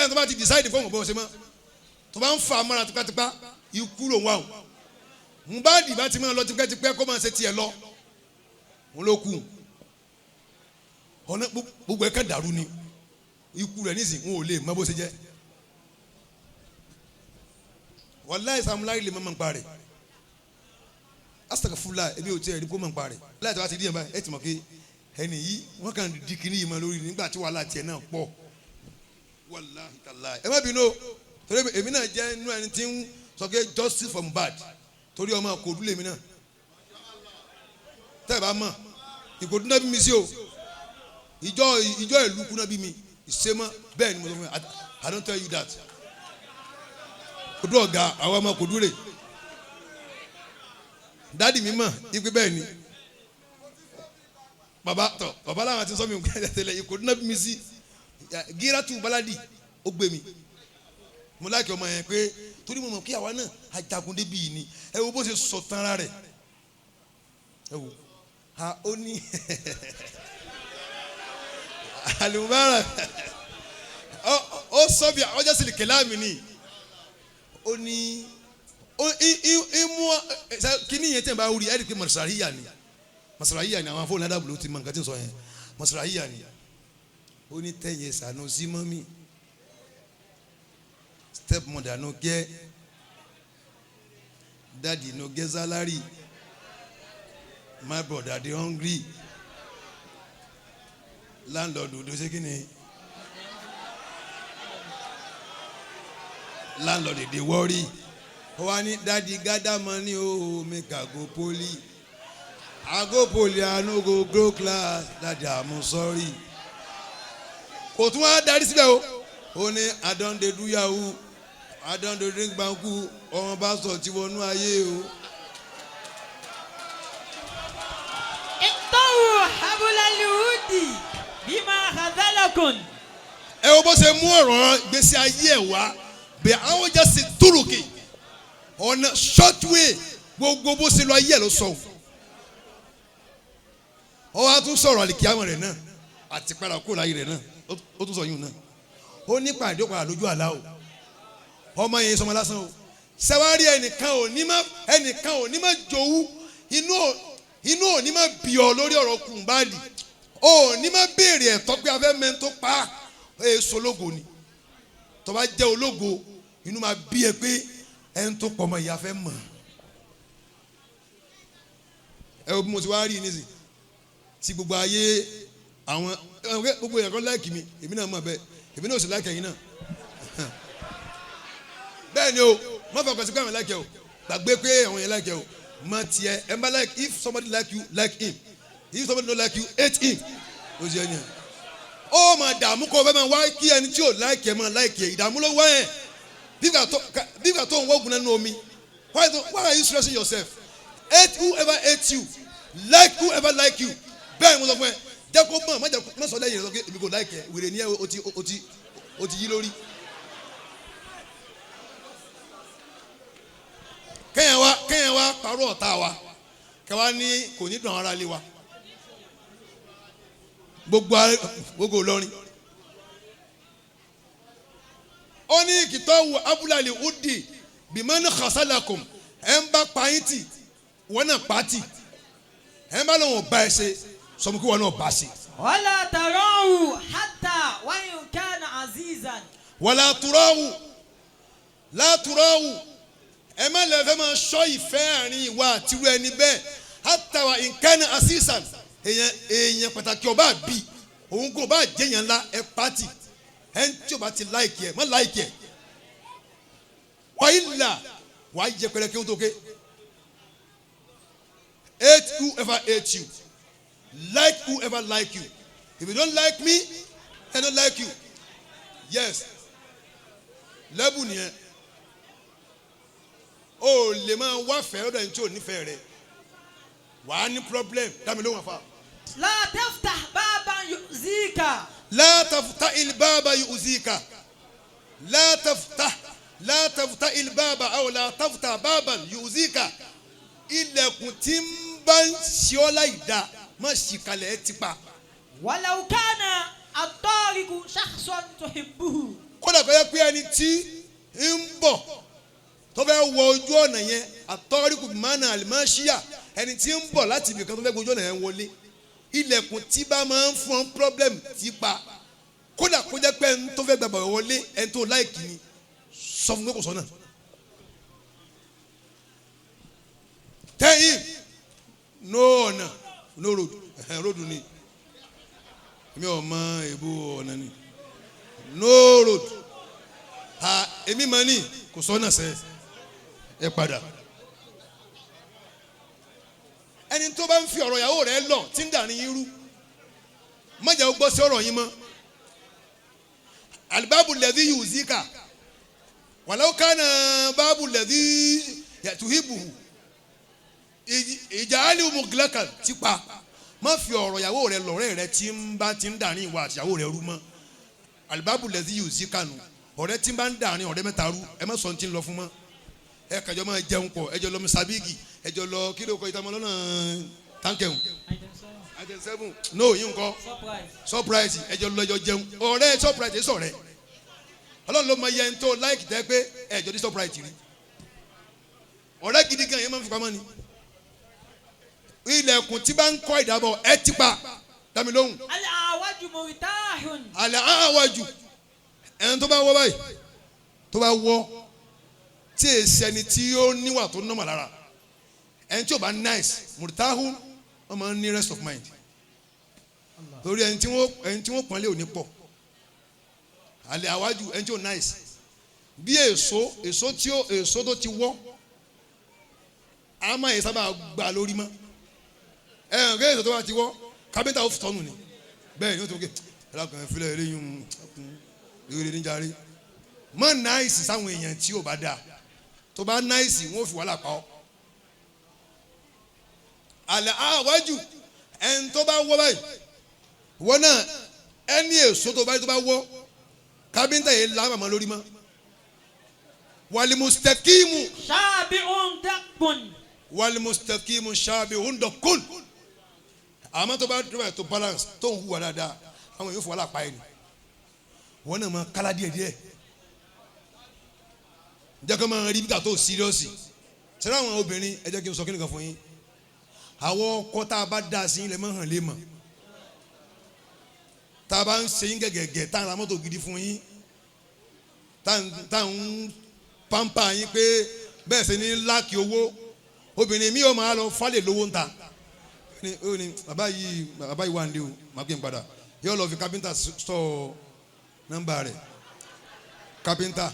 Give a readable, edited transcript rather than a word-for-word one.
bẹ́ẹ̀ tó bá ti decide fún ọmọ ṣe mọ́ tó bá ń fa amára tipátipá ikú ló ń wá o Mohbad bá ti máa lọ tipẹ́tipẹ́ kó máa ṣe tiẹ̀ lọ òun ló kù ọ̀nà gbogbo ẹ̀ka dàrú ni ikú rẹ̀ nísìnyí wọn ò lè mọ bó ṣe jẹ́ wàláì sàmúláì lè mọ̀ ń pa rẹ̀ astagfirullah ebi ò tiẹ̀ rí kó mọ̀ ń pa rẹ̀ láì tó bá ti di yẹn báyìí ẹ ti mọ̀ pé ẹni yìí wọ́n kàn di kiri yìí mọ́ lórí nígbà tí wàhálà tiẹ̀ náà pọ̀ wàláì tàláì ẹ má bínú torí èmi náà jẹ́ inú ẹni tí ń sọ pé justice for Mohbad torí ọmọ kò dúlé mi náà tẹ́ ẹ bá mọ̀ ìkòdú náà bí mi sí o ìjọ ìlú kú náà bí mi ìsèmọ́ bẹ́ẹ̀ ni mo sọ fún yẹn I don't tell you that kòdú ọ̀gá àwọn ọmọ kò dúrè dáàdì mi mọ̀ ipe bẹ́ẹ̀ ni bàbá làwọn ti sọ mi nǹkan tẹ́lẹ̀ ìkòdú náà bí mi sí gírátù baladi ó gbé mi mo láìkí ọmọ yẹn pé torí mo mọ̀ kí àwa náà ajagun débi yìí ni ẹ wo bó ṣe sọ tán ara rẹ̀ ẹ wo ha ó ní alimubara ó sọ bí ọjọ́ sílẹ̀ kẹlẹ́ mi ni ó ní ìmú kíní yẹn tẹ̀ bá wúri ẹ̀ ẹ́ di pé masarahiya ni àwọn afọ́ ládàbò ló ti mọ nǹkan tí ń sọ yẹn masarahiya ni ó ní tẹ̀yẹ sànú sí mọ́mí step mother no get daddy no get salary my brother dey hungry landlord do ṣe kini landlord dey worry wá ní daddy gather money o make I go poly I no go grow class daddy I'm sorry kò tún wá darí síbẹ̀ o ó ní I don dey do yahoo I don dey drink banku ọmọ bá sọ tí wọnú ayé o. ìtọ́wò abúlálùúdì bí máa hazalakun. ẹ wo bó ṣe mú ọ̀rọ̀ gbèsè ayé ẹ̀ wá bẹ́ẹ̀ àwọn jẹ́ sí túrùkì ọ̀nà short way gbogbo bó ṣe lọ ayé ẹ̀ ló sọ. ọ wá tún sọ̀rọ̀ àlìkíyàmọ̀ rẹ̀ náà àti padà kó láyé rẹ̀ náà ó tún sọ yún náà ó ní pàdé ó padà lójú àlá o ọmọ yẹn sọmọ lásán o sẹwárí ẹnìkan ò ní má jowú inú ò ní má bì ọ lórí ọ̀rọ̀ kùnbáàlì ò ní má béèrè ẹ̀tọ́ pé afẹ́ mẹ́rin tó pa èso ológo ni tó bá jẹ́ ológo inú máa bí ẹ pé ẹni tó pọ̀ ọmọ ìyá fẹ́ mọ̀ ẹ wo bí mo ti wá rí nísìnyí tí gbogbo ayé àwọn gbogbo èèyàn kan láìkì mi èmi náà mọ̀ bẹ́ẹ̀ èmi náà ò sì láìkì ẹ̀yin náà bẹ́ẹ̀ ni o má fọ kàn sí pé àwọn láìkì ẹ o gbàgbé pé àwọn yẹn láìkì ẹ o má tiẹ̀ ẹ bá like if somebody like you like him if somebody no like you hate him o ṣe ẹni ẹ ó máa dààmú kọ́ ọ fẹ́ máa wá kí ẹni tí ò láìkì ẹ máa láìkì ẹ ìdààmú ló wá ẹ bígbà tó ń wọ́gùn nínú omi why are you stressing yourself hate whoever hate you like whoever like you bẹ́ẹ̀ mo sọ fún ẹ jẹ́ kó mọ̀ má sọ lẹ́yìn rẹ sọ pé èmi kò láìkì ẹ wèrè ní ẹ o ti yí lórí. kéèyàn wá parọ́ ọ̀tá wa kẹwàá ní kò ní dùn àwọn ará ilé wa gbogbo Ìlọrin ó ní kìtọ́wù abúlálì udi bìmọ́nì khasalakum ẹ̀ ń bá pààyàn wọ́n náà pàtì ẹ̀ ń bá lọ́wọ́ bá ẹ ṣe sọmọ kí wọ́n náà bá ṣe. wala tarahu hatta wa in kana azizan. wala turahu ẹ má lè fẹ́ máa sọ ìfẹ́ àárín ìwà àtirú ẹni bẹ́ẹ̀ hatta wa in kana azizan èèyàn pàtàkì ọba bí òun kò bá jẹyàn ńlá ẹ pàtì ẹ ń tí o bá ti láìkì ẹ má láìkì ẹ wà ilà wà á yẹ pẹrẹ kí o tó ké hate whoever hate you like whoever like you if you don't like me I don't like you yes lẹ́bù nìyẹn o lè máa wá fẹ́ ọ̀dọ̀ ẹni tí ò nífẹ̀ẹ́ rẹ wà á ní problem dámi ló wà fà. la taftah baban yu'zika. لا تفتح الباب يؤذيك لا تفتح الباب أو لا تفتح بابا يؤذيك ilẹ̀kùn tí ń bá ń ṣe ọ́ láì dá má ṣì kalẹ̀ ẹ ti pa. walau kana at-tariqu shakhsan tuhibbuhu. kódà kó yẹ pé ẹni tí ń bọ̀ tó fẹ́ wọ ojú ọ̀nà yẹn àtọ́ríkù mánà àlìmáṣíà ẹni tí ń bọ̀ láti ibì kan tó fẹ́ gbójú ọ̀nà yẹn wọlé ilẹ̀kùn tí bá máa ń fún problem ti pa kódà kó jẹ́ pé ẹni tó fẹ́ gbàgbọ́ wọlé ẹni tó láìkì ni sọ fún pé kò sọ́nà. tẹ́yìn no ọ̀nà no road road ni èmi ò mọ èbó ọ̀nà ni no road èmi mọ ní kò sọ́nà sẹ́ ẹ padà. ẹni tó bá ń fi ọ̀rọ̀ ìyàwó rẹ̀ lọ tí ń dàrin irú má jẹ́ ó gbọ́ sí ọ̀rọ̀ yín mọ́. alibabu lẹ́dí yuzika wàlẹ́ kánà báàbù lẹ́dí yàtúhìbù ìjà aliu muglakan ti pa má fi ọ̀rọ̀ ìyàwó rẹ̀ lọ́rẹ́ rẹ̀ tí ń bá ti ń dàrin ìwà àti ìyàwó rẹ̀ rú mọ́. alibabu lẹ́dí yuzika nù ọ̀rẹ́ tí ń bá ń dàrin ọ̀rẹ́ mẹ́ta rú ẹ má sọ ní ti ń lọ fún mọ́. ẹ kàjọ máa jẹun pọ̀ ẹ jọ lọ misabigi ẹ jọ lọ kí ló kọ ìtàmọ́ lọ́nà táǹkẹ̀hùn item 7 no yín kọ́ surprise ẹ jọ lọ ẹ jọ jẹun ọ̀rẹ́ surprise sọ̀rẹ́ ọlọ́run ló mọ iye ẹni tó láìkì tẹ́ pé ẹ jọ ní surprise rí ọ̀rẹ́ gidi gan yẹn máa ń fi pamọ́ ni ilẹ̀kùn tí bá ń kọ́ ìdábọ̀ ẹ ti pa dámi lóhùn. alẹ́ àwájú mọ̀rìtáhùn. alẹ́ àwájú ẹni tó bá wọ́ báyìí tó bá wọ́ tí èsì ẹni tí ó níwà tó nọ́mà lára ẹni tí ó bá nice mùtáhùn wọ́n máa ń ní rest of mind torí ẹni tí wọ́n pọ́nlé ò ní pọ̀ àlẹ́ àwájú ẹni tí ó nice bí èso tó ti wọ́ a máa yẹ sábà gbà lórí mọ́ ẹ̀hàn kí èso tó bá ti wọ́ kábíntà ó tọ́nù ni bẹ́ẹ̀ ni ó tó ké ẹlẹ́kùnrin fílẹ̀ eléyìí ìrìn níjàre mọ́ nice sáwọn èèyàn tí ò bá dáa tó bá náìsì wọn ò fi wàhálà pa ọ́. àlẹ́ àwájú ẹni tó bá wọ́ báyìí wọ́n náà ẹni èso tó bá wọ́ kábíntà yìí lábàmọ́ lórí mọ́. wàlímùsítẹ́kìmù. ṣáàbì òǹdàkùn. wàlímùsítẹ́kìmù ṣáàbì òǹdàkùn. àmọ́ tó bá dúró tó balance tó ń hùwà dáadáa àwọn yóò fi wàhálà pa ẹ̀ ni. wọ́n náà máa kálá díẹ̀díẹ̀ jẹ́ kó máa rí bí ká tó síríọ́sì sẹ́rẹ́ àwọn obìnrin ẹ jẹ́ kí n sọ kíni kan fún yín àwọn ọkọ tá a bá dá sí ilẹ̀ máa hàn lé mọ̀ tá a bá ń ṣe yín gẹ̀gẹ̀gẹ̀ tá a ra mọ́tò gidi fún yín tá a ń pampa yín pé bẹ́ẹ̀ ṣe ní láàkì owó obìnrin mi ò máa lọ fálè lówó ń ta ó ní bàbá yìí wà nílé o máa gbé n padà yóò lọ fi kápẹ́ńtà sọ nọ́mbà rẹ̀ kápẹ́ńtà